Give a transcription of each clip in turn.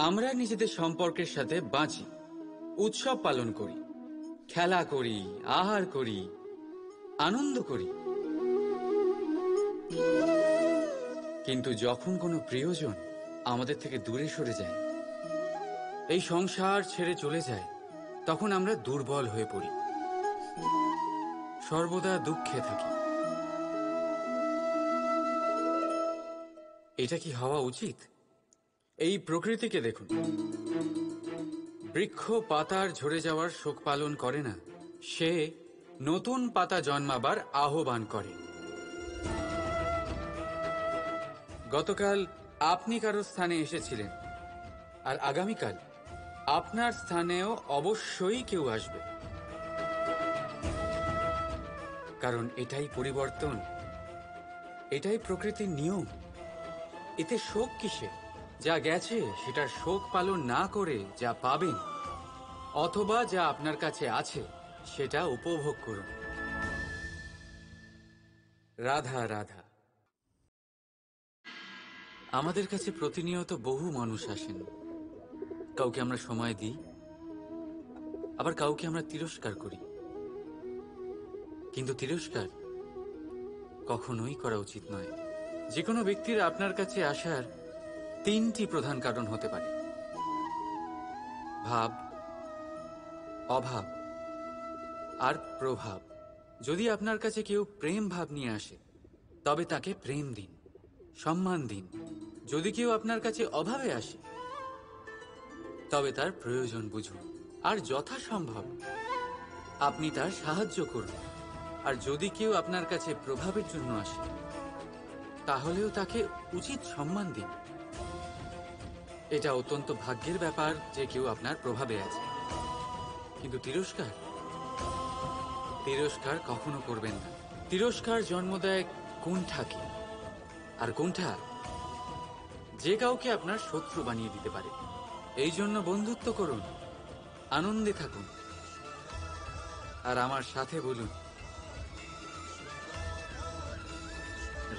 আমরা নিজেদের সম্পর্কের সাথে বাঁচি, উৎসব পালন করি, খেলা করি, আহার করি, আনন্দ করি। কিন্তু যখন কোনো প্রিয়জন আমাদের থেকে দূরে সরে যায়, এই সংসার ছেড়ে চলে যায়, তখন আমরা দুর্বল হয়ে পড়ি, সর্বদা দুঃখে থাকি। এটা কি হওয়া উচিত? এই প্রকৃতিকে দেখুন, বৃক্ষ পাতার ঝরে যাওয়ার শোক পালন করে না, সে নতুন পাতা জন্মাবার আহ্বান করে। গতকাল আপনি কারো স্থানে এসেছিলেন, আর আগামীকাল আপনার স্থানেও অবশ্যই কেউ আসবে, কারণ এটাই পরিবর্তন, এটাই প্রকৃতির নিয়ম। এতে শোক কিসে? যা গেছে সেটার শোক পালন না করে যা পাবেন অথবা যা আপনার কাছে আছে সেটা উপভোগ করুন। রাধা রাধা। আমাদের কাছে প্রতিনিয়ত বহু মানুষ আসেন। কাউকে আমরা সময় দিই, আবার কাউকে আমরা তিরস্কার করি। কিন্তু তিরস্কার কখনোই করা উচিত নয়। যে কোনো ব্যক্তির আপনার কাছে আসার তিনটি প্রধান কারণ হতে পারে: ভাব, অভাব আর প্রভাব। যদি আপনার কাছে কেউ প্রেম ভাব নিয়ে আসে, তবে তাকে প্রেম দিন, সম্মান দিন। যদি কেউ আপনার কাছে অভাবে আসে, তবে তার প্রয়োজন বুঝুন, আর যথাসম্ভব আপনি তার সাহায্য করুন। আর যদি কেউ আপনার কাছে প্রভাবের জন্য আসে, তাহলেও তাকে উচিত সম্মান দিন। এটা অত্যন্ত ভাগ্যের ব্যাপার যে কেউ আপনার প্রভাবে আছে। কিন্তু তিরস্কার কখনো করবেন না। তিরস্কার জন্ম দেয় কুণ্ঠাকে, আর কুণ্ঠা যে কাউকে আপনার শত্রু বানিয়ে দিতে পারে। এই জন্য বন্ধুত্ব করুন, আনন্দে থাকুন, আর আমার সাথে বলুন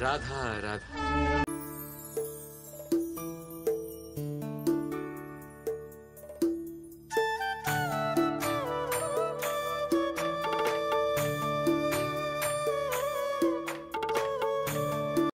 রাধা রাধা।